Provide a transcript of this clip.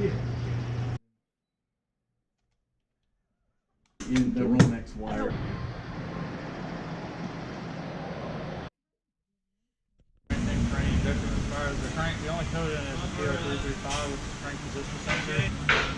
In the Romex wire. As far as the crank, the only code in it is the TR335 with the crank position sensor.